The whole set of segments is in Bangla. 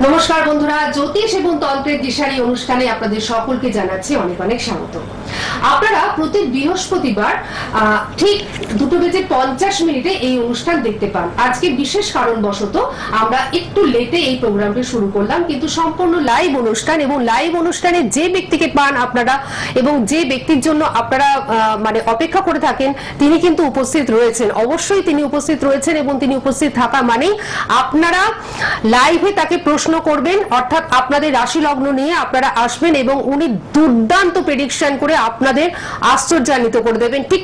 নমস্কার বন্ধুরা, জ্যোতিষ এবং তন্ত্রের দিশারি অনুষ্ঠানে আপনাদের সকলকে জানাচ্ছি অনেক অনেক স্বাগত। আপনারা প্রতি বৃহস্পতিবার ঠিক 2:50 এই অনুষ্ঠান দেখতে পান। আজকে বিশেষ কারণবশত আমরা একটু লেটে এই প্রোগ্রামটি শুরু করলাম, কিন্তু সম্পূর্ণ লাইভ অনুষ্ঠান এবং লাইভ অনুষ্ঠানে যে ব্যক্তিকে পান আপনারা এবং যে ব্যক্তির জন্য আপনারা মানে অপেক্ষা করে থাকেন তিনি কিন্তু উপস্থিত রয়েছেন। অবশ্যই তিনি উপস্থিত রয়েছেন এবং তিনি উপস্থিত থাকা মানেই আপনারা লাইভে তাকে প্রশ্ন করবেন, অর্থাৎ আপনাদের রাশি লগ্ন নিয়ে আপনারা আসবেন এবং উনি দুর্দান্ত প্রেডিকশন করে আপনাদের আশ্চর্যান্বিত করে দেবেন। ঠিক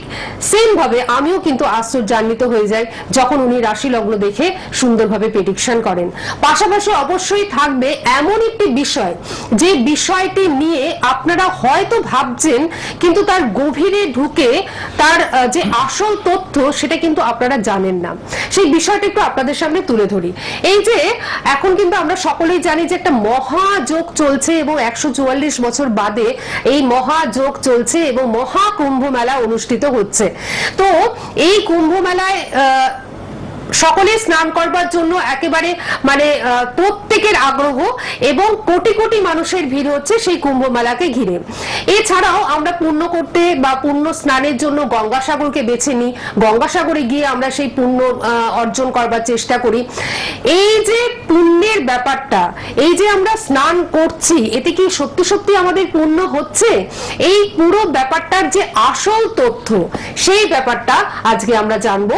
সেম ভাবে আমিও কিন্তু আশ্চর্যান্বিত হয়ে যাই যখন উনি রাশি লগ্ন দেখে সুন্দরভাবে প্রেডিকশন করেন। পাশাপাশি অবশ্যই থাকবে এমন একটি বিষয় যে বিষয়টি নিয়ে আপনারা হয়তো ভাবছেন কিন্তু তার গভীরে ঢুকে তার যে আসল তথ্য সেটা কিন্তু আপনারা জানেন না। সেই বিষয়টা একটু আপনাদের সামনে তুলে ধরি। এই যে এখন কিন্তু আমরা সকলেই জানি যে একটা মহাযোগ চলছে এবং 144 বছর বাদে এই মহাযোগ চলছে এবং মহা কুম্ভ মেলা অনুষ্ঠিত হচ্ছে। তো এই কুম্ভ মেলায় সকলে স্নান করবার জন্য একেবারে মানে প্রত্যেকের আগ্রহ এবং কোটি কোটি মানুষের ভিড় হচ্ছে সেই কুম্ভ মেলাকে ঘিরে। এছাড়াও আমরা পুণ্য করতে বা পুণ্য স্নানের জন্য গঙ্গাসাগরকে বেছে নিই, গঙ্গাসাগরে গিয়ে আমরা সেই পুণ্য অর্জন করবার চেষ্টা করি। এই যে পুণ্যের ব্যাপারটা, এই যে আমরা স্নান করছি, এতে কি সত্যি সত্যি আমাদের পুণ্য হচ্ছে? এই পুরো ব্যাপারটার যে আসল তথ্য সেই ব্যাপারটা আজকে আমরা জানবো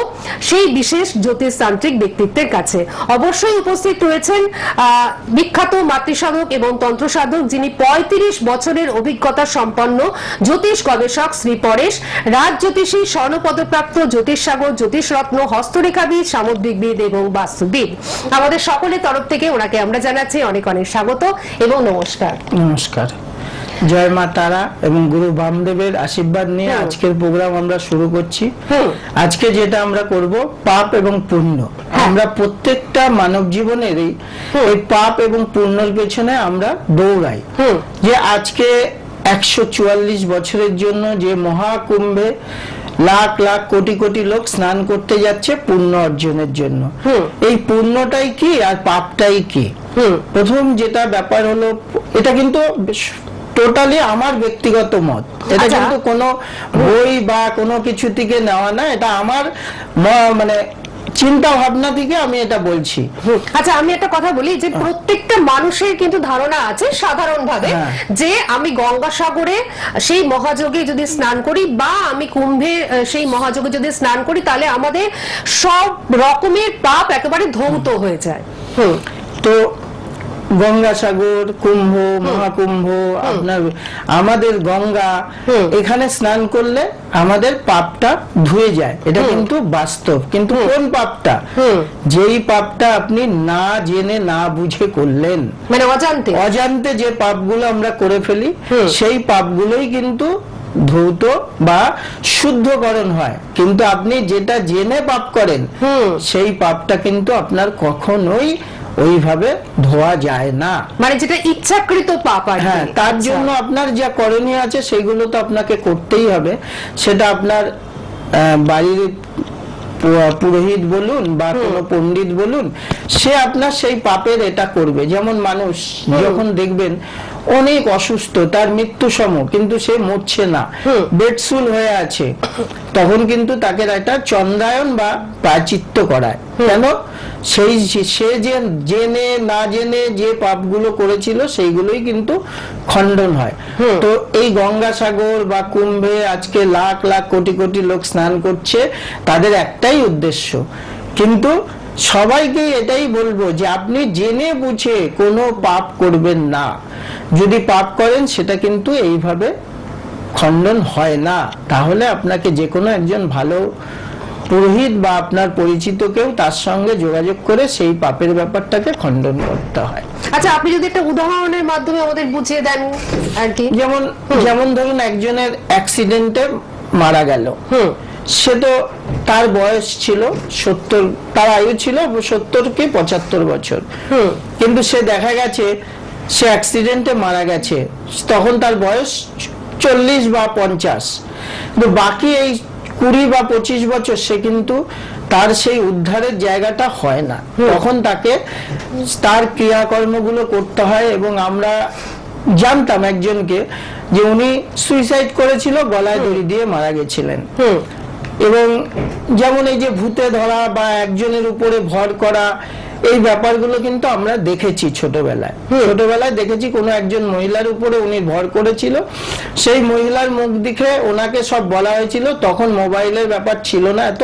সেই বিশেষ জ্যোতিষতান্ত্রিক ব্যক্তিত্বের কাছে। অবশ্যই উপস্থিত রয়েছেন বিখ্যাত মাতৃসাধক এবং তন্ত্রসাধক, যিনি 35 বছরের অভিজ্ঞতা সম্পন্ন জ্যোতিষ গবেষক শ্রী পরেশ রাজ জ্যোতিষী, স্বর্ণপদপ্রাপ্ত জ্যোতিষসাগর, জ্যোতিষরত্ন, হস্তরেখাবিদ, সামুদ্রিকবিদ এবং বাস্তুবিদ। আমাদের সকলের তরফ থেকে ওনাকে আমরা জানাচ্ছি অনেক অনেক স্বাগত এবং নমস্কার। নমস্কার। জয় মা তারা এবং গুরু বামদেবের আশীর্বাদ নিয়ে আজকের প্রোগ্রাম আমরা শুরু করছি। আজকে যেটা আমরা করব পাপ এবং পুণ্য। আমরা প্রত্যেকটা মানব জীবনের এই পাপ এবং পুণ্যের পেছনে আমরা দৌড়াই। যে আজকে 144 বছরের জন্য যে মহাকুম্ভে লাখ লাখ কোটি কোটি লোক স্নান করতে যাচ্ছে পুণ্য অর্জনের জন্য। এই পুণ্যটাই কি আর পাপটাই কি? প্রথম যেটা ব্যাপার হলো, এটা কিন্তু টোটালি আমার ব্যক্তিগত মত, এটা কিন্তু কোনো বই বা কোনো কিছু থেকে নেওয়া না, এটা আমার মানে চিন্তা ভাবনা থেকে আমি এটা বলছি। আচ্ছা, আমি একটা কথা বলি যে প্রত্যেকটা মানুষের কিন্তু ধারণা আছে সাধারণভাবে যে আমি গঙ্গাসাগরে সেই মহাযোগে যদি স্নান করি বা আমি কুম্ভে সেই মহাযোগে যদি স্নান করি তাহলে আমাদের সব রকমের পাপ একেবারে ধৌত হয়ে যায়। তো গঙ্গাসাগর, কুম্ভ, মহাকুম্ভ, আপনার আমাদের গঙ্গা, এখানে স্নান করলে আমাদের পাপটা ধুয়ে যায়, এটা কিন্তু বাস্তব। কিন্তু কোন পাপটা? যেই পাপটা আপনি না জেনে না বুঝে করলেন, মানে অজান্তে অজান্তে যে পাপগুলো আমরা করে ফেলি, সেই পাপগুলোই কিন্তু ধৌত বা শুদ্ধকরণ হয়। কিন্তু আপনি যেটা জেনে পাপ করেন সেই পাপটা কিন্তু আপনার কখনোই ওইভাবে ধোয়া যায় না, মানে যেটা ইচ্ছাকৃত পাপ। হ্যাঁ, তার জন্য আপনার যা করণীয় আছে সেগুলো তো আপনাকে করতেই হবে। সেটা আপনার বাড়ির পুরোহিত বলুন বা কোনো পণ্ডিত বলুন, সে আপনার সেই পাপের এটা করবে। যেমন মানুষ যখন দেখবেন অনেক অসুস্থ, তার মৃত্যু সম, কিন্তু সে মরছে না, বেডসুল হয়ে আছে, তখন কিন্তু তাকে একটা চন্দ্রায়ন বা প্রায়শ্চিত্ত করায়। কেন? সেই সে যে জেনে না জেনে যে পাপগুলো করেছিল সেইগুলোই কিন্তু খণ্ডন হয়। তো এই গঙ্গাসাগর বা কুম্ভে আজকে লাখ লাখ কোটি কোটি লোক স্নান করছে, তাদের একটাই উদ্দেশ্য। কিন্তু সবাইকে এটাই বলবো যে আপনি জেনে বুঝে কোনো পাপ করবেন না। যদি পাপ করেন সেটা কিন্তু এইভাবে খণ্ডন হয় না। তাহলে আপনাকে যে কোনো একজন ভালো পুরোহিত বা আপনার পরিচিত কেউ, তার সঙ্গে যোগাযোগ করে সেই পাপের ব্যাপারটাকে খণ্ডন করতে হয়। আচ্ছা, আপনি যদি একটা উদাহরণের মাধ্যমে আমাদের বুঝিয়ে দেন আর কি। যেমন ধরুন একজনের অ্যাক্সিডেন্টে মারা গেল, সে তো তার বয়স ছিল 70, তার আয়ু ছিল 70 কি 75 বছর, কিন্তু সে দেখা গেছে সে অ্যাক্সিডেন্টে মারা গেছে, তখন তার বয়স 40 বা 50। তো বাকি এই 20 বা 25 বছর সে কিন্তু তার সেই উদ্ধারের জায়গাটা হয় না, তখন তাকে তার ক্রিয়াকর্মগুলো করতে হয়। এবং আমরা জানতাম একজনকে যে উনি সুইসাইড করেছিল, গলায় দড়ি দিয়ে মারা গেছিলেন। এবং যেমন এই যে ভূতে ধরা বা একজনের উপরে ভর করা, এই ব্যাপারগুলো কিন্তু আমরা দেখেছি ছোটবেলায় দেখেছি। কোনো একজন মহিলার উপরে উনি ভর করেছিল, সেই মহিলার মুখ দেখে ওনাকে সব বলা হয়েছিল। তখন মোবাইলের ব্যাপার ছিল না এত,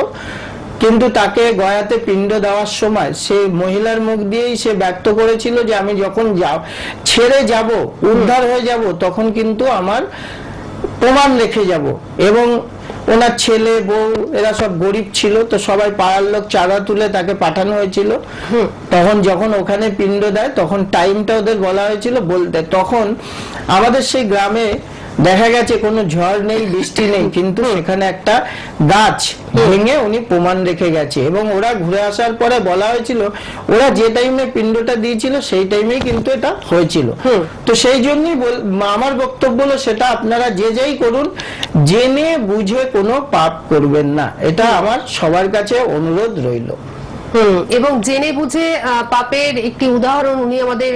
কিন্তু তাকে গয়াতে পিণ্ড দেওয়ার সময় সেই মহিলার মুখ দিয়েই সে ব্যক্ত করেছিল যে আমি যখন ছেড়ে যাব, উদ্ধার হয়ে যাব, তখন কিন্তু আমার প্রমাণ রেখে যাব। এবং ওনার ছেলে বউ এরা সব গরিব ছিল, তো সবাই পাড়ার লোক চাঁদা তুলে তাকে পাঠানো হয়েছিল। তখন যখন ওখানে পিণ্ড দেয়, তখন টাইমটা ওদের বলা হয়েছিল বলতে। তখন আমাদের সেই গ্রামে দেখা গেছে কোনো ঝড় নেই, বৃষ্টি নেই, কিন্তু সেখানে একটা গাছ ভেঙে উনি প্রমাণ রেখে গেছে। এবং ওরা ঘুরে আসার পরে বলা হয়েছিল ওরা যে টাইমে পিণ্ডটা দিয়েছিল সেই টাইমেই কিন্তু এটা হয়েছিল। তো সেই জন্যই আমার বক্তব্য হলো সেটা আপনারা যে যাই করুন, জেনে বুঝে কোনো পাপ করবেন না, এটা আমার সবার কাছে অনুরোধ রইল। এবং জেনে বুঝে পাপের একটি উদাহরণ উনি আমাদের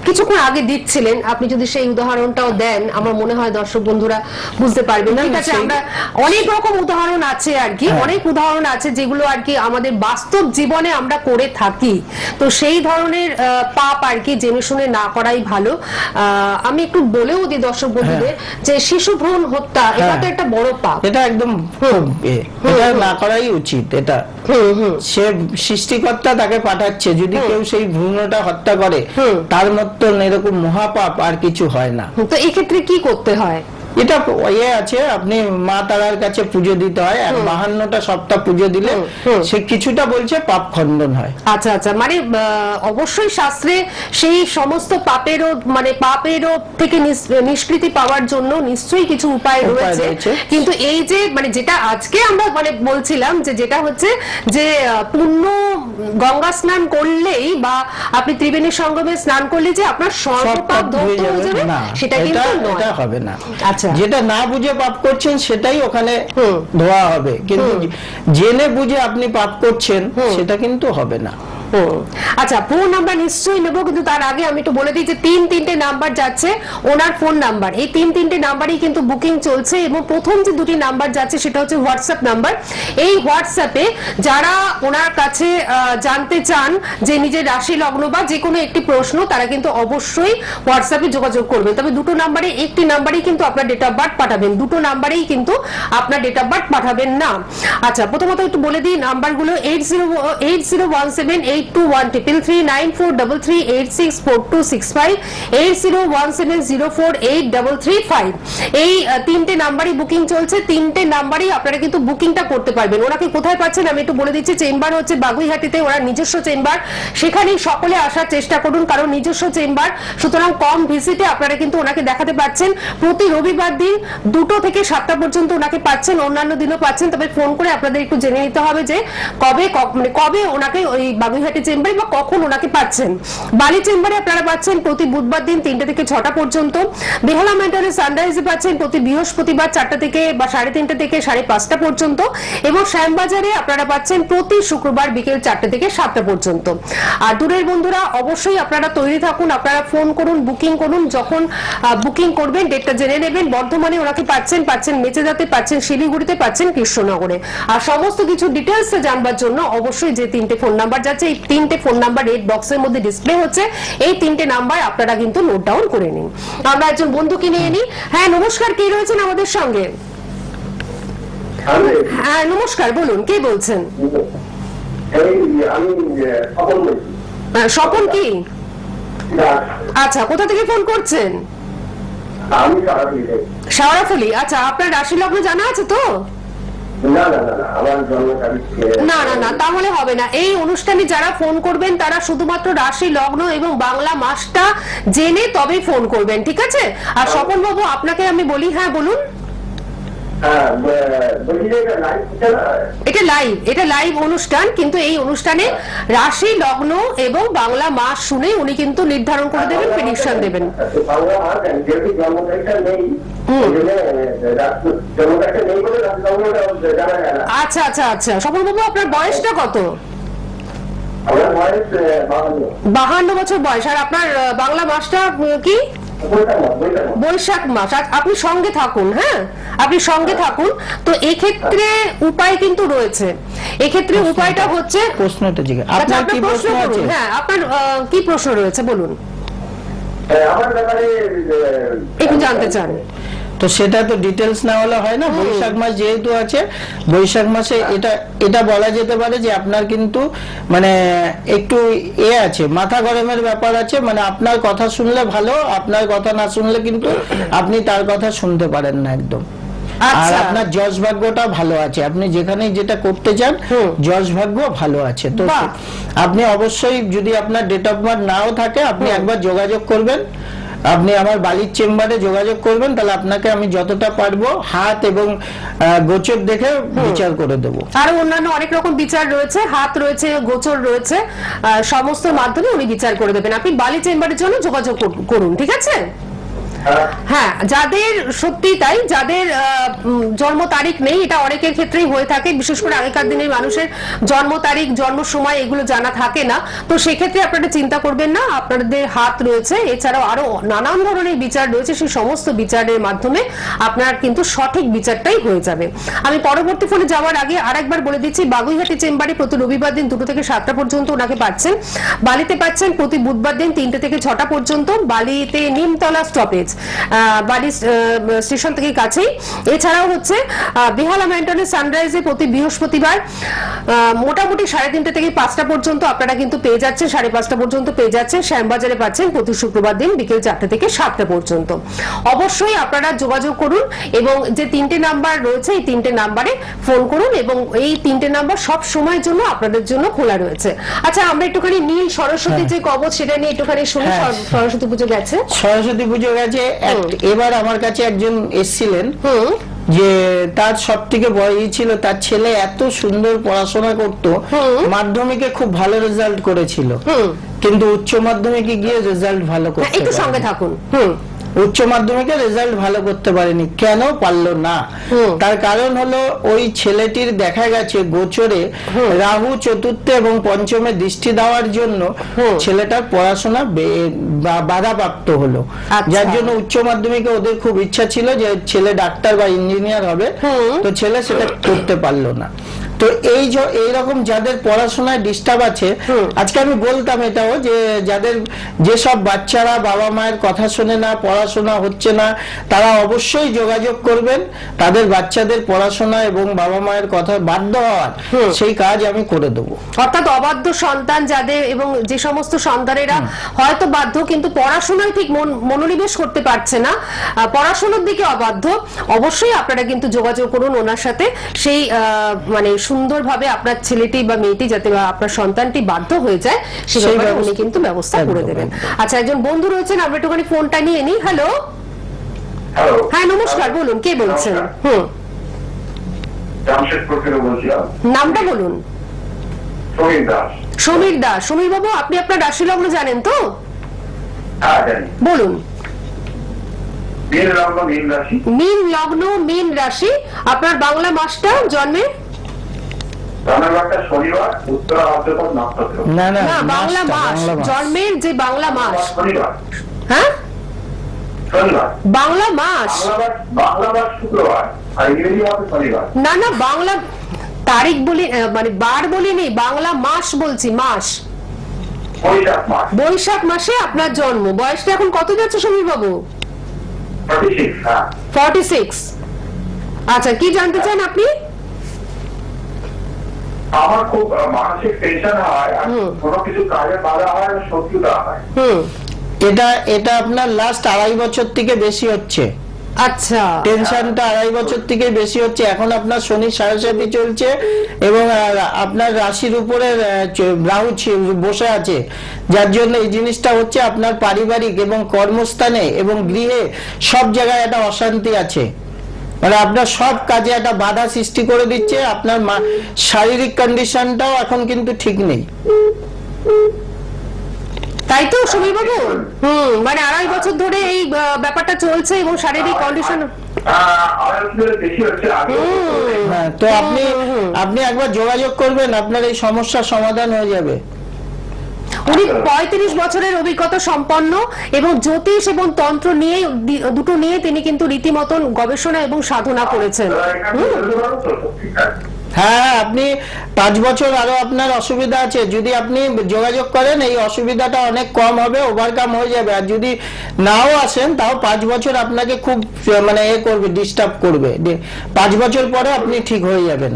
কিছুক্ষণ আগে দিচ্ছিলেন, আপনি যদি সেই উদাহরণটাও দেন আমার মনে হয় দর্শক বন্ধুরা বুঝতে পারবেন। ঠিক আছে, আমরা অনেক রকম উদাহরণ আছে আর কি, অনেক উদাহরণ আছে যেগুলো আর কি আমাদের বাস্তব জীবনে আমরা করে থাকি। তো সেই ধরনের পাপ আর কি জেনে শুনে না করাই ভালো। আমি একটু বলেও দিই দর্শক বন্ধুদের যে শিশু ভ্রূণ হত্যা, এটা তো একটা বড় পাপ, এটা একদম এটা না করাই উচিত। এটা সে সৃষ্টিকর্তা তাকে পাঠাচ্ছে, যদি কেউ সেই ভ্রূণটা হত্যা করে তার মতো এরকম মহাপাপ আর কিছু হয় না। তো এই ক্ষেত্রে কি করতে হয়? এটা আছে, আপনি মা তারার কাছে পুজো দিতে হয়, 52টা সপ্তাহ পুজো দিলে সে কিছুটা বলছে পাপ খণ্ডন হয়। আচ্ছা আচ্ছা, মানে অবশ্যই শাস্ত্রে সেই সমস্ত পাপেরও মানে পাপেরও থেকে নিষ্কৃতি পাওয়ার জন্য নিশ্চয়ই কিছু উপায় রয়েছে। কিন্তু এই যে মানে যেটা আজকে আমরা মানে বলছিলাম যে যেটা হচ্ছে যে পূর্ণ গঙ্গা স্নান করলেই বা আপনি ত্রিবেণী সঙ্গমে স্নান করলে যে আপনার সর্বপাপ ধৌত হয়ে যাবে, সেটা কিন্তু এটা হবে না। আচ্ছা, যেটা না বুঝে পাপ করছেন সেটাই ওখানে ধোয়া হবে, কিন্তু জেনে বুঝে আপনি পাপ করছেন সেটা কিন্তু হবে না। আচ্ছা, ফোন নাম্বার নিশ্চয়ই নেবো, কিন্তু তার আগে আমি একটু বলে দিই যে তিনটে নাম্বার যাচ্ছে ওনার ফোন নাম্বার। এই তিনটে নাম্বারই কিন্তু বুকিং চলছে এবং প্রথম যে দুটি নাম্বার যাচ্ছে সেটা হচ্ছে হোয়াটসঅ্যাপ নাম্বার। এই হোয়াটসঅ্যাপে যারা ওনার কাছে জানতে চান যে নিজের রাশি লগ্ন বা যে কোনো একটি প্রশ্ন, তারা কিন্তু অবশ্যই হোয়াটসঅ্যাপে যোগাযোগ করবেন। তবে দুটো নাম্বারে একটি নাম্বারেই কিন্তু আপনার ডেট অফ বার্থ পাঠাবেন, দুটো নাম্বারেই কিন্তু আপনার ডেট অফ বার্থ পাঠাবেন না। আচ্ছা, প্রথমত একটু বলে দিই নাম্বারগুলো 8017 821739433864265 8017048335। এই তিনটে নাম্বারই বুকিং চলছে, তিনটে নাম্বারই আপনারা কিন্তু বুকিংটা করতে পারবেন। ওনাকে কোথায় পাচ্ছেন আমি একটু বলে দিচ্ছি। চেম্বার হচ্ছে বাগুইহাটিতে, ওনার নিজস্ব চেম্বার, সেখানেই সকলে আসার চেষ্টা করুন কারণ নিজস্ব চেম্বার, সুতরাং কম ভিজিটে আপনারা কিন্তু ওনাকে দেখাতে পাচ্ছেন। প্রতি রবিবার দিন 2টো থেকে 7টা পর্যন্ত ওনাকে পাচ্ছেন, অন্যান্য দিনও পাচ্ছেন। তবে ফোন করে আপনাদের একটু জেনে নিতে হবে যে কবে ওনাকে ওই বাগুইহাটি চেম্বারে বা কখন ওনাকে পাচ্ছেন। বালি চেম্বারে আপনারা পাচ্ছেন প্রতি বুধবার দিন 3টে থেকে 6টা পর্যন্ত। বেহালা মেন্টারে সানরাইজে পাচ্ছেন প্রতি বৃহস্পতিবার 4টা থেকে বা 3:30 থেকে 5:30 পর্যন্ত, এবং শ্যামবাজারে আপনারা পাচ্ছেন প্রতি শুক্রবার বিকেল 4টে থেকে 7টা পর্যন্ত। আর দূরের বন্ধুরা অবশ্যই আপনারা তৈরি থাকুন, আপনারা ফোন করুন, বুকিং করুন। যখন বুকিং করবেন ডেটটা জেনে নেবেন। বর্ধমানে ওনাকে পাচ্ছেন মেচেদাতে পাচ্ছেন, শিলিগুড়িতে পাচ্ছেন, কৃষ্ণনগরে। আর সমস্ত কিছু ডিটেলস জানবার জন্য অবশ্যই যে 3টে ফোন নাম্বার যাচ্ছে, এই 3টে ফোন নাম্বার রেড বক্সের মধ্যে ডিসপ্লে হচ্ছে, এই 3টে নাম্বার আপনারা কিন্তু নোট ডাউন করে নিন। আমরা একজন বন্ধুকে নিয়ে নিই। হ্যাঁ নমস্কার, কে রয়েছেন আমাদের সঙ্গে? হ্যাঁ নমস্কার, বলুন কে বলছেন? স্বপন কি? আচ্ছা, কোথা থেকে ফোন করছেন? শাওরাফুলি। আচ্ছা, আপনার রাশি লগ্ন জানা আছে তো? না, তাহলে হবে না। এই অনুষ্ঠানে যারা ফোন করবেন তারা শুধুমাত্র রাশি লগ্ন এবং বাংলা মাসটা জেনে তবেই ফোন করবেন, ঠিক আছে? আর স্বপন বাবু আপনাকে আমি বলি, হ্যাঁ বলুন। এটা লাইভ অনুষ্ঠান, কিন্তু এই অনুষ্ঠানে রাশি, লগ্ন এবং বাংলা মাস শুনে উনি কিন্তু নির্ধারণ করে দেবেন, প্রেডিকশন দেবেন। আচ্ছা আচ্ছা আচ্ছা, স্বপন বাবু আপনার বয়সটা কত? 52 বছর বয়স। আর আপনার বাংলা মাসটা কি? বৈশাখ মাস। আপনি সঙ্গে থাকুন, হ্যাঁ আপনি সঙ্গে থাকুন। তো এক্ষেত্রে উপায় কিন্তু রয়েছে। এক্ষেত্রে উপায়টা হচ্ছে, প্রশ্নটা জিজ্ঞাসা, আপনার কি প্রশ্ন আছে? হ্যাঁ আপনার কি প্রশ্ন রয়েছে বলুন, একটু জানতে চান। তো সেটা তো ডিটেলস না হলে হয় না। বৈশাখ মাস যেহেতু আছে, বৈশাখ মাসে এটা বলা যেতে পারে যে আপনার কিন্তু মানে একটু আছে, মাথা গরমের ব্যাপার আছে। মানে আপনার কথা শুনলে ভালো, আপনার কথা না শুনলে কিন্তু আপনি তার কথা শুনতে পারেন না একদম। আর আপনার যশ ভাগ্যটা ভালো আছে, আপনি যেখানে যেটা করতে চান যশ ভাগ্য ভালো আছে। তো আপনি অবশ্যই, যদি আপনার ডেট অফ বার্থ নাও থাকে, আপনি একবার যোগাযোগ করবেন, আপনি আমার বালির চেম্বারে যোগাযোগ করবেন, তাহলে আপনাকে আমি যতটা পারবো হাত এবং গোচর দেখে বিচার করে দেবো। আর অন্যান্য অনেক রকম বিচার রয়েছে, হাত রয়েছে, গোচর রয়েছে, সমস্ত মাধ্যমে উনি বিচার করে দেবেন। আপনি বালি চেম্বারের জন্য যোগাযোগ করুন, ঠিক আছে? হ্যাঁ, যাদের সত্যি তাই, যাদের জন্ম তারিখ নেই, এটা অনেকের ক্ষেত্রেই হয়ে থাকে, বিশেষ করে আগেকার দিনের মানুষের জন্ম তারিখ, জন্ম সময় এগুলো জানা থাকে না। তো সেক্ষেত্রে আপনারা চিন্তা করবেন না, আপনাদের হাত রয়েছে, এছাড়াও আরো নানান ধরনের বিচার রয়েছে, সেই সমস্ত বিচারের মাধ্যমে আপনার কিন্তু সঠিক বিচারটাই হয়ে যাবে। আমি পরবর্তী ফোনে যাওয়ার আগে আরেকবার বলে দিচ্ছি, বাগুইহাটি চেম্বারে প্রতি রবিবার দিন 2টা থেকে 7টা পর্যন্ত ওনাকে পাচ্ছেন। বালিতে পাচ্ছেন প্রতি বুধবার দিন 3টে থেকে 6টা পর্যন্ত। বালিতে নিমতলা স্টপেজ, বালি স্টেশন থেকে কাছেই। এছাড়াও হচ্ছে বেহালা ম্যান্টনের সানরাইজে প্রতি বৃহস্পতিবার মোটামুটি 3:30 থেকে 5টা পর্যন্ত আপনারা কিন্তু পেয়ে যাচ্ছেন, 5:30 পর্যন্ত পেয়ে যাচ্ছেন। শ্যামবাজারে পাচ্ছেন প্রতি শুক্রবার দিন বিকেল 4টে থেকে 7টা পর্যন্ত। অবশ্যই আপনারা যোগাযোগ করুন এবং যে 3টে নাম্বার রয়েছে, এই 3টে নাম্বারে ফোন করুন এবং এই 3টে নাম্বার সব সময়ের জন্য আপনাদের জন্য খোলা রয়েছে। আচ্ছা, আমরা একটুখানি নীল সরস্বতী যে কবচ, সেটা নিয়ে একটুখানি শুনি। সরস্বতী পুজো গেছে, সরস্বতী পুজো গেছে। এবার আমার কাছে একজন এসেছিলেন যে তার সব থেকে বড় ছিল, তার ছেলে এত সুন্দর পড়াশোনা করতো, মাধ্যমিকে খুব ভালো রেজাল্ট করেছিল, কিন্তু উচ্চ মাধ্যমিকে গিয়ে রেজাল্ট ভালো করতে, একটু সঙ্গে থাকুন, উচ্চ মাধ্যমিকে রেজাল্ট ভালো করতে পারেনি। কেন পারলো না? তার কারণ হলো ওই ছেলেটির দেখা গেছে গোচরে রাহু 4র্থে এবং 5মে দৃষ্টি দেওয়ার জন্য ছেলেটার পড়াশোনা বাধাপ্রাপ্ত হলো। যার জন্য উচ্চ মাধ্যমিকে ওদের খুব ইচ্ছা ছিল যে ছেলে ডাক্তার বা ইঞ্জিনিয়ার হবে, তো ছেলে সেটা করতে পারলো না। তো এইরকম যাদের পড়াশোনায় ডিস্টার্ব আছে, আজকে আমি বলতাম এটাও যে যাদের যেসব বাচ্চারা বাবা মায়ের কথা শোনে না, পড়াশোনা হচ্ছে না, তারা অবশ্যই যোগাযোগ করবেন। তাদের বাচ্চাদের পড়াশোনা এবং বাবা মায়ের কথা বাধ্য হওয়ার সেই কাজ আমি করে দেবো। অর্থাৎ অবাধ্য সন্তান যাদের, এবং যে সমস্ত সন্তানেরা হয়তো বাধ্য কিন্তু পড়াশোনায় ঠিক মনোনিবেশ করতে পারছে না, পড়াশোনার দিকে অবাধ্য, অবশ্যই আপনারা কিন্তু যোগাযোগ করুন ওনার সাথে। সেই মানে সুন্দরভাবে আপনার ছেলেটি বা মেয়েটি যাতে আপনার সন্তানটি বাধ্য হয়ে যায়, সেভাবে উনি কিন্তু ব্যবস্থা করে দেবেন। আচ্ছা, একজন বন্ধু রয়েছেন, আমরা একটুখানি ফোনটা নিয়ে নিই। হ্যালো, হ্যাঁ নমস্কার, বলুন কে বলছেন? নামটা বলুন। সমীর দাস। সমীর বাবু, আপনি আপনার রাশি লগ্ন জানেন তো? বলুন। মীন লগ্ন, মীন রাশি। আপনার বাংলা মাসটা জন্মে? না, বাংলা মাস, জন্মের যে বাংলা মাস। হ্যাঁ, বাংলা মাস, না না, বাংলা তারিখ বলি, মানে বার বলিনি, বাংলা মাস বলছি, মাস। বৈশাখ মাসে আপনার জন্ম। বয়সটা এখন কত যাচ্ছে সমীর বাবু? 46। আচ্ছা, কি জানতে চান আপনি? আমার খুব মানসিক টেনশন হয়, কোনো কিছু কাজে বাধা হয়, শত্রুতা হয়। এটা আপনার লাস্ট 2.5 বছর থেকে বেশি হচ্ছে। আচ্ছা, টেনশনটা 2.5 বছর থেকে বেশি হচ্ছে। এখন আপনার শনি সাড়ে চলছে এবং আপনার রাশির উপরে রাহু বসে আছে, যার জন্য এই জিনিসটা হচ্ছে। আপনার পারিবারিক এবং কর্মস্থানে এবং গৃহে সব জায়গায় একটা অশান্তি আছে। মানে আপনার সব কাজে একটা বাধা সৃষ্টি করে দিচ্ছে, আপনার শারীরিক কন্ডিশনটাও এখন কিন্তু ঠিক নেই। তাই তো সমীর বাবু? মানে 2.5 বছর ধরে এই ব্যাপারটা চলছে এবং শারীরিক কন্ডিশন হ্যাঁ, তো আপনি একবার যোগাযোগ করবেন, আপনার এই সমস্যার সমাধান হয়ে যাবে। উনি 35 বছরের অভিজ্ঞতা সম্পন্ন এবং জ্যোতিষ এবং তন্ত্র নিয়ে দুটো নিয়ে তিনি কিন্তু রীতিমতন গবেষণা এবং সাধনা করেছেন। হ্যাঁ, আপনি 5 বছর আরো আপনার অসুবিধা আছে, যদি আপনি যোগাযোগ করেন এই অসুবিধাটা অনেক কম হবে, ওভারকাম হয়ে যাবে। আর যদি নাও আসেন তাও 5 বছর আপনাকে খুব মানে করবে, ডিস্টার্ব করবে। 5 বছর পরে আপনি ঠিক হয়ে যাবেন।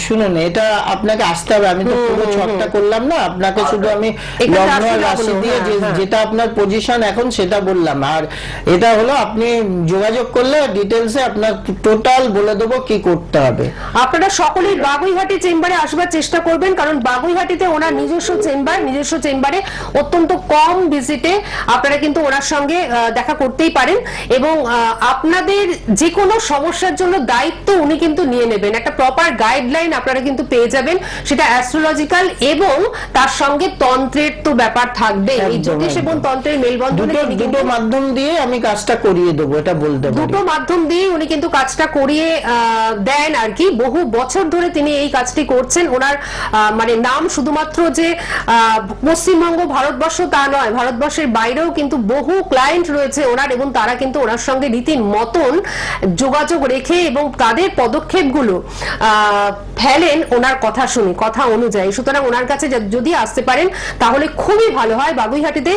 শুনুন, এটা আপনাকে আসতে হবে, আমি তো পুরো ছকটা করলাম না আপনাকে, শুধু আমি লগ্ন আর রাশি দিয়ে যেটা আপনার পজিশন এখন সেটা বললাম। আর এটা হলো আপনি যোগাযোগ করলে ডিটেলসে আপনার টোটাল বলে দেবো কি করতে হবে। আপনারা সকলেই বাগুইহাটি চেম্বারে আসবার চেষ্টা করবেন, কারণ বাগুইহাটিতে ওনার নিজস্ব চেম্বারে অত্যন্ত কম ভিজিটে আপনারা কিন্তু ওনার সঙ্গে দেখা করতেই পারেন এবং আপনাদের যে কোনো সমস্যার জন্য দায়িত্ব উনি কিন্তু নিয়ে নেবেন। একটা প্রপার গাইডলাইন আপনারা কিন্তু পেয়ে যাবেন, সেটা অ্যাস্ট্রোলজিক্যাল এবং তার সঙ্গে তন্ত্রের তো ব্যাপার থাকবে। এই জ্যোতিষ এবং তন্ত্রের মেলবন্ধনে দুটো মাধ্যম দিয়ে আমি কাজটা করিয়ে দেবো, এটা বলতে পারি। দুটো মাধ্যম দিয়ে উনি কিন্তু কাজটা করিয়ে দেন আর কি। বহু বছর ধরে তিনি এই কাজটি করছেন। ওনার মানে নাম শুধুমাত্র যে পশ্চিমবঙ্গ ভারতবর্ষ তা নয়, ভারতবর্ষের বাইরেও কিন্তু বহু ক্লায়েন্ট রয়েছে ওনার এবং তারা কিন্তু ওনার সঙ্গে রীতির মতন যোগাযোগ রেখে এবং তাদের পদক্ষেপগুলো ফেলেন ওনার কথা শুনে, কথা অনুযায়ী। সুতরাং ওনার কাছে যদি আসতে পারেন তাহলে খুবই ভালো হয়। বাগুইহাটিতে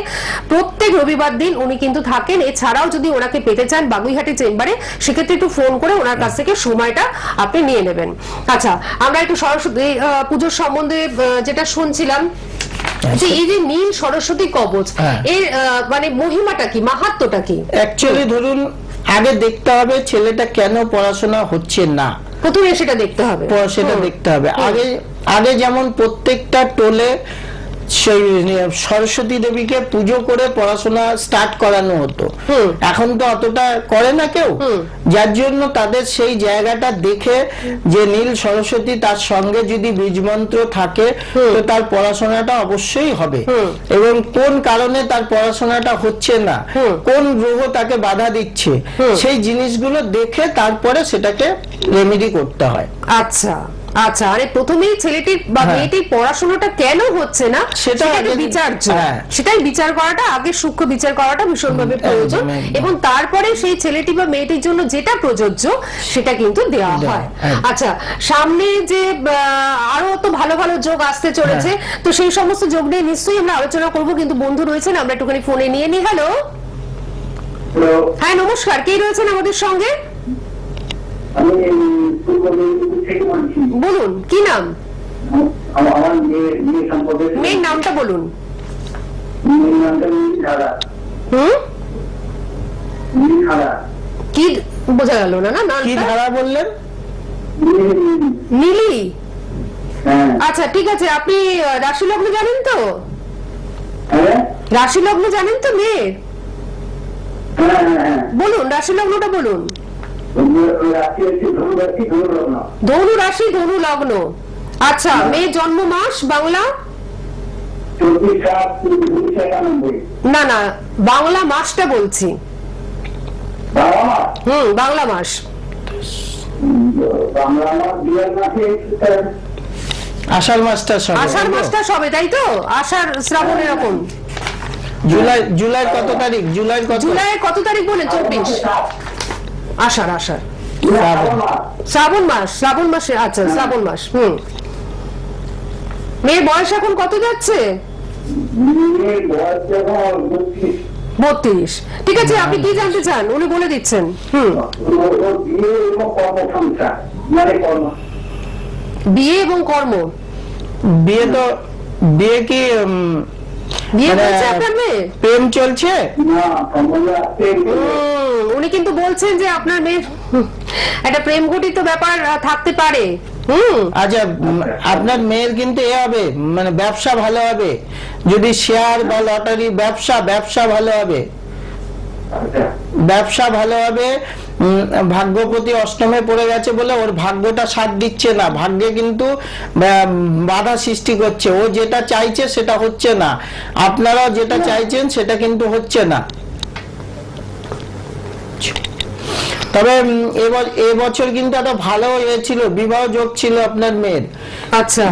প্রত্যেক রবিবার দিন উনি কিন্তু থাকেন। এছাড়াও যদি ওনাকে পেতে চান বাগুইহাটি চেম্বারে, সেক্ষেত্রে একটু ফোন করে ওনার কাছ থেকে সময়টা আপনি নিয়ে নেবেন। আচ্ছা, আমরা একটু সরস্বতী পুজোর সম্বন্ধে যেটা শুনছিলাম, যে এই যে নীল সরস্বতী কবচ, এর মানে মহিমাটা কি, মাহাত্ম্যটা কি? অ্যাকচুয়ালি ধরুন, আগে দেখতে হবে ছেলেটা কেন পড়াশোনা হচ্ছে না, প্রথমে সেটা দেখতে হবে। আগে যেমন প্রত্যেকটা টোলে সেই সরস্বতী দেবীকে পুজো করে পড়াশোনা স্টার্ট করানো হতো, এখন তো অতটা করে না কেউ, যার জন্য তাদের সেই জায়গাটা দেখে যে নীল সরস্বতী, তার সঙ্গে যদি বীজ মন্ত্র থাকে তো তার পড়াশোনাটা অবশ্যই হবে। এবং কোন কারণে তার পড়াশোনাটা হচ্ছে না, কোন গ্রহ তাকে বাধা দিচ্ছে, সেই জিনিসগুলো দেখে তারপরে সেটাকে রেমেডি করতে হয়। আচ্ছা আচ্ছা, আরে প্রথমেই ছেলেটির বা মেয়েটির পড়াশোনাটা কেন হচ্ছে না সেটাই বিচার্য, সেটাই বিচার করাটা আগে, সূক্ষ্ম বিচার করাটা ভীষণভাবে প্রয়োজন এবং তারপরে সেই ছেলেটি বা মেয়েটির জন্য যেটা প্রযোজ্য সেটা কিন্তু দেওয়া হয়। আচ্ছা, সামনে যে আরো তো ভালো ভালো যোগ আসতে চলেছে, তো সেই সমস্ত যোগ নিয়ে নিশ্চয়ই আমরা আলোচনা করব, কিন্তু বন্ধু রয়েছেন, আমরা একটুখানি ফোনে নিয়ে নিই। হ্যালো, হ্যাঁ নমস্কার, কে রয়েছেন আমাদের সঙ্গে? বলুন, কি নাম? মেয়ের নামটা বলুন। কি বোঝা গেল না? কি ধারা বললেন? নীলি। আচ্ছা ঠিক আছে, আপনি রাশি লগ্ন জানেন তো? রাশি লগ্ন জানেন তো মেয়ের? বলুন, রাশি লগ্নটা বলুন। ধনু রাশি, ধনু লগ্ন। আচ্ছা, মেয়ের জন্ম মাস বাংলা? না না, বাংলা মাসটা বলছি। বাংলা মাস। আষাঢ় মাসটা সবে, তাই তো? আষাঢ় শ্রাবণ এরকম। জুলাই কত তারিখ? জুলাই কত তারিখ বলেন? 24। আষাঢ় শ্রাবণ মাসে। আচ্ছা, শ্রাবণ মাস। মেয়ের বয়স এখন কত যাচ্ছে? 32। ঠিক আছে, আপনি কি জানতে চান উনি বলে দিচ্ছেন। বিয়ে এবং কর্ম। বিয়ে কি প্রেম চলছে? উনি কিন্তু বলছেন যে আপনার মেয়ের একটা প্রেম ঘটিত ব্যাপার থাকতে পারে। আচ্ছা, আপনার মেয়ের কিন্তু এ হবে, মানে ব্যবসা ভালো হবে, যদি শেয়ার বা লটারি ব্যবসা ভালো হবে, আচ্ছা ব্যবসা ভালো হবে। ভাগ্যপতি অষ্টমে পড়ে গেছে বলে ওর ভাগ্যটা সাথ দিচ্ছে না, ভাগ্যে কিন্তু বাধা সৃষ্টি করছে, ও যেটা চাইছে সেটা হচ্ছে না, আপনারাও যেটা চাইছেন সেটা কিন্তু হচ্ছে না। তবে এবছর কিন্তু একটা ভালো ছিল, বিবাহ যোগ ছিল আপনার মেয়ের। আচ্ছা,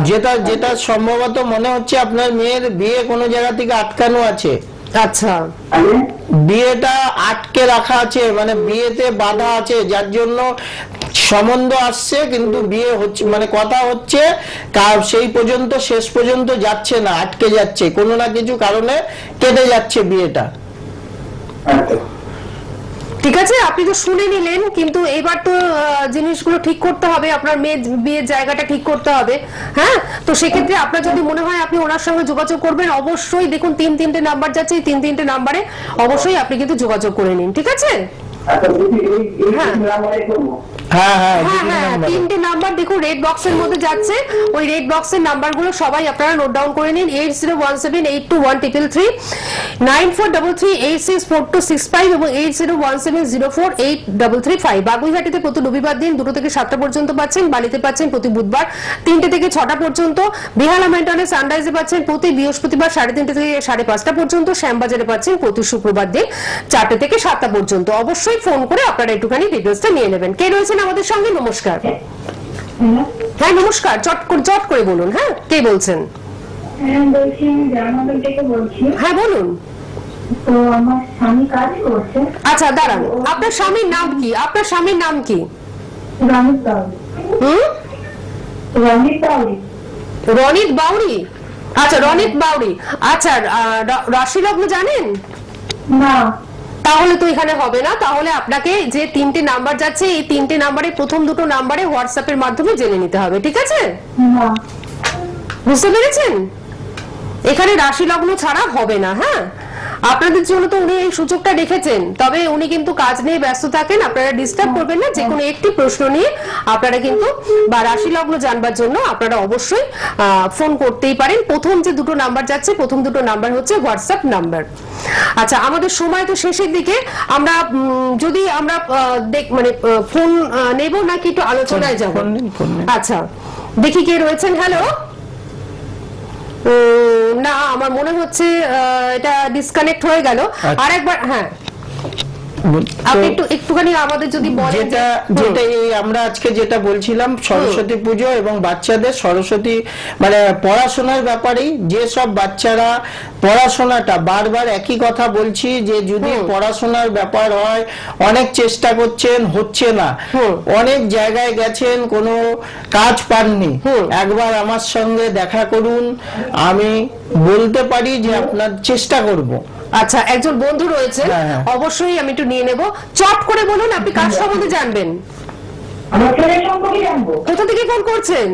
যেটা সম্ভবত মনে হচ্ছে আপনার মেয়ের বিয়ে কোনো জায়গা থেকে আটকানো আছে। আচ্ছা, বিয়েটা আটকে রাখা আছে, মানে বিয়েতে বাধা আছে, যার জন্য সম্বন্ধ আসছে কিন্তু বিয়ে হচ্ছে, মানে কথা হচ্ছে সেই পর্যন্ত, শেষ পর্যন্ত যাচ্ছে না, আটকে যাচ্ছে, কোনো না কিছু কারণে কেটে যাচ্ছে বিয়েটা। আচ্ছা ঠিক আছে, আপনি তো শুনে নিলেন, কিন্তু এবার তো জিনিসগুলো ঠিক করতে হবে, আপনার মেয়ের বিয়ের জায়গাটা ঠিক করতে হবে। হ্যাঁ, তো সেক্ষেত্রে আপনার যদি মনে হয় আপনি ওনার সঙ্গে যোগাযোগ করবেন, অবশ্যই দেখুন 3 নাম্বার যাচ্ছে, এই 3 নাম্বারে অবশ্যই আপনি কিন্তু যোগাযোগ করে নিন, ঠিক আছে? আচ্ছা দিদি, এই হ্যাঁ। নাম্বারে করবো? হ্যাঁ হ্যাঁ, হ্যাঁ হ্যাঁ, 3টে নাম্বার দেখুন রেড বক্সের মধ্যে যাচ্ছে, ওই রেড বক্সের নাম্বারগুলো সবাই আপনারা নোট ডাউন করে নিন। 8017821333, 9433864265 এবং 8017048335। বাগুইহাটিতে প্রতি রবিবার দিন 2 থেকে 7টা পর্যন্ত পাচ্ছেন, বালিতে পাচ্ছেন প্রতি বুধবার 3টে থেকে 6টা পর্যন্ত, বেহালা মেন্টনে সানরাইজে পাচ্ছেন প্রতি বৃহস্পতিবার 3:30 থেকে 5:30 পর্যন্ত, শ্যামবাজারে পাচ্ছেন প্রতি শুক্রবার দিন 4টে থেকে 7টা পর্যন্ত। অবশ্যই ফোন করে আপনারা একটুখানি ডিটেলসটা নিয়ে নেবেন। কে রয়েছেন আমাদের সঙ্গে? নমস্কার। হ্যাঁ নমস্কার, চট করে বলুন। হ্যাঁ, কে বলছেন? বলছি, জামালপুর থেকে বলছি। হ্যাঁ বলুন। তো আমার স্বামী কাজ করছে। আচ্ছা দাঁড়ান, আপনার স্বামীর নাম কি? আপনার স্বামীর নাম কি? রনিত বাউরি। রনিত বাউরি। রনিত বাউরি। আচ্ছা, রনিত বাউরি। আচ্ছা, রাশি লগ্ন জানেন? না। তাহলে তো এখানে হবে না, তাহলে আপনাকে যে 3টে নাম্বার যাচ্ছে, এই 3টে নাম্বারে প্রথম 2টো নাম্বারে হোয়াটসঅ্যাপের মাধ্যমে জেনে নিতে হবে, ঠিক আছে? না। বুঝতে পেরেছেন? এখানে রাশি লগ্ন ছাড়া হবে না। হ্যাঁ, আপনাদের জন্য তো উনি এই সুযোগটা রেখেছেন, তবে উনি কিন্তু কাজ নিয়ে ব্যস্ত থাকেন, আপনারা ডিস্টার্ব করবেন না। যে কোনো একটি প্রশ্ন নিয়ে আপনারা কিন্তু বা রাশি লগ্ন জানবার জন্য আপনারা অবশ্যই ফোন করতেই পারেন। প্রথম যে 2টো নাম্বার যাচ্ছে, প্রথম 2টো নাম্বার হচ্ছে হোয়াটসঅ্যাপ নাম্বার। আচ্ছা, আমাদের সময় তো শেষের দিকে, আমরা যদি আমরা মানে ফোন নেব নাকি একটু আলোচনায় যাব? আচ্ছা, দেখি কে রয়েছেন। হ্যালো, না আমার মনে হচ্ছে এটা ডিসকানেক্ট হয়ে গেল। আরেকবার, হ্যাঁ আপনি একটুখানি আমাদের যদি বলেন। যেটা এই আমরা আজকে যেটা বলছিলাম, সরস্বতী পুজো এবং বাচ্চাদের সরস্বতী মানে পড়াশোনার ব্যাপারেই, যে সব বাচ্চারা পড়াশোনাটা বারবার একই কথা বলছি, যে যদি পড়াশোনার ব্যাপার হয়, অনেক চেষ্টা করছেন, হচ্ছে না, অনেক জায়গায় গেছেন, কোনো কাজ পাননি, একবার আমার সঙ্গে দেখা করুন, আমি বলতে পারি যে আপনার চেষ্টা করব। আচ্ছা, একজন বন্ধু রয়েছে, অবশ্যই আমি একটু নিয়ে নেব। চট করে বলুন, আপনি কার সম্বন্ধে জানবেন? আমার ছেলের সম্পর্কে জানবো। কোথা থেকে ফোন করছেন?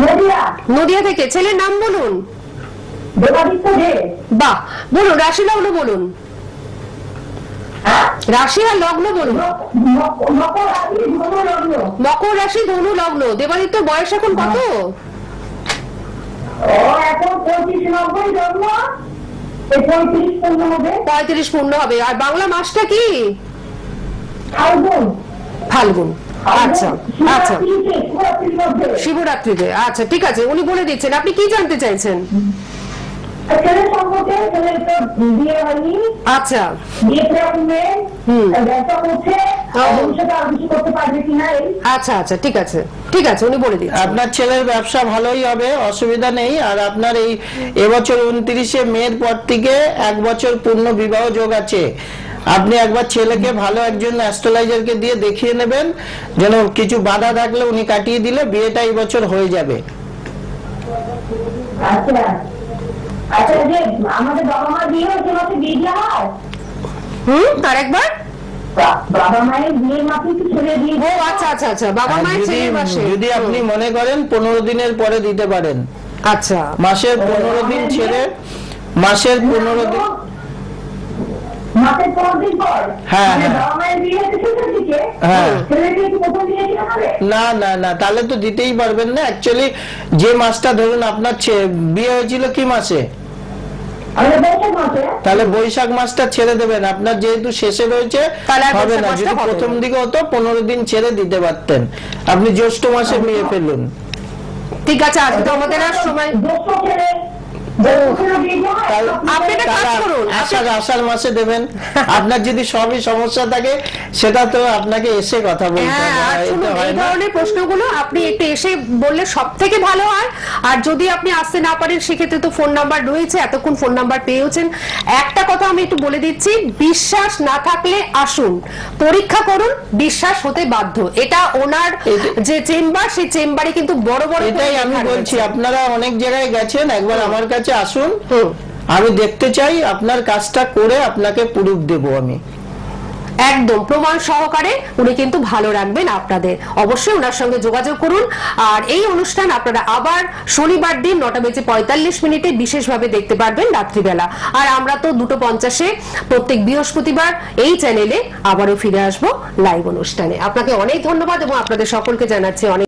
নদিয়া। নদিয়া থেকে। ছেলের নাম বলুন। দেবাদিত্য দে। বাহ, বলুন রাশি লগ্ন বলুন। রাশি আর লগ্ন বলুন। মকর রাশি, ধনু লগ্ন। মকর রাশি, ধনু লগ্ন। দেবাদিত্যর বয়স এখন কত? ও এখন 25-90 জন্ম। 35 পূর্ণ হবে। 35 পূর্ণ হবে। আর বাংলা মাসটা কি? ফাল্গুন। ফাল্গুন। আচ্ছা আচ্ছা, শিবরাত্রির মধ্যে। শিবরাত্রিতে। আচ্ছা ঠিক আছে, উনি বলে দিচ্ছেন। আপনি কি জানতে চাইছেন? ছেলের সম্পর্কে, ছেলের তো বিয়ে হয়নি। আচ্ছা, বিয়ে করবে, ব্যবসা করছে, ভবিষ্যতে আর কিছু করতে পারবে কিনা। আচ্ছা আচ্ছা, ঠিক আছে ঠিক আছে, উনি বলে দিচ্ছেন। আপনার ছেলের ব্যবসা ভালোই হবে, অসুবিধা নেই। আর আপনার এই এবছর 29শে মের পর থেকে 1 বছর পূর্ণ বিবাহ যোগ আছে। আপনি একবার ছেলেকে ভালো একজন অ্যাস্ট্রোলজারকে দিয়ে দেখিয়ে নেবেন, যেন কিছু বাধা থাকলে উনি কাটিয়ে দিলে বিয়েটা এই বছর হয়ে যাবে। আচ্ছা আচ্ছা, যে আমাদের বাবা মা বিয়ে হয়েছে, মাসে বিয়ে দেওয়া হয়? আরেকবার। বাবা মায়ের বিয়ের মাসে কি ছেলে বিয়ে? ও আচ্ছা আচ্ছা আচ্ছা, বাবা মায়ের ছেলের মাসে। যদি আপনি মনে করেন 15 দিনের পরে দিতে পারেন। আচ্ছা, মাসের 15 দিন ছেড়ে, মাসের 15 দিন। মাসের 15 দিন পর হ্যাঁ, মানে হ্যাঁ। বাবা মায়ের বিয়ে হচ্ছে শেষের দিকে, হ্যাঁ। ছেলেকে কি প্রথম দিনে কিনা হবে? না না না, তাহলে তো দিতেই পারবেন না। অ্যাকচুয়ালি যে মাসটা ধরুন আপনার বিয়ে হয়েছিল কি মাসে, আমাদের বৈশাখ মাসে। তাহলে বৈশাখ মাসটা ছেড়ে দেবেন। আপনার যেহেতু শেষে রয়েছে তাহলে আর হবে বৈশাখ না। মাসটা যদি হবে প্রথম না। দিকে হতো 15 দিন ছেড়ে দিতে পারতেন, আপনি জ্যৈষ্ঠ মাসে নিয়ে ফেলুন। ঠিক আছে, আজকে তো আমাদের আর সময়। জ্যৈষ্ঠ ছেলে, জ্যৈষ্ঠ ছেলে বিয়ে হয়, আপনি একটা কাজ তাহলে করুন, আষাঢ় মাসে দেবেন। আপনার যদি সবই সমস্যা থাকে সেটা তো আপনাকে এসে কথা বলতে হ্যাঁ, হবে, আর এটা শুনুন, হয় এই না। ধরনের প্রশ্নগুলো আপনি একটু এসে বললে সব থেকে ভালো হয়। আর যদি আপনি আসতে না পারেন সেক্ষেত্রে তো ফোন নাম্বার রয়েছে, এতক্ষণ ফোন নাম্বার পেয়েছেন। একটা কথা আমি একটু বলে দিচ্ছি, বিশ্বাস না থাকলে আসুন, পরীক্ষা করুন, বিশ্বাস হতে বাধ্য। এটা ওনার যে চেম্বার, সেই চেম্বারে কিন্তু বড় বড় এটাই আমি পরীক্ষা বলছি, রয়েছে। আপনারা অনেক জায়গায় গেছেন, একবার আমার কাছে আসুন, হুম। আমি দেখতে চাই আপনার কাজটা করে আপনাকে প্রুফ দেবো আমি। একদম প্রমাণ সহকারে উনি কিন্তু ভালো রাখবেন আপনাদের। অবশ্যই ওনার সঙ্গে যোগাযোগ করুন। আর এই অনুষ্ঠান আপনারা আবার শনিবার দিন 9:45 বিশেষভাবে দেখতে পারবেন রাত্রিবেলা। আর আমরা তো 2:50 প্রত্যেক বৃহস্পতিবার এই চ্যানেলে আবারও ফিরে আসবো লাইভ অনুষ্ঠানে। আপনাকে অনেক ধন্যবাদ এবং আপনাদের সকলকে জানাচ্ছি অনেক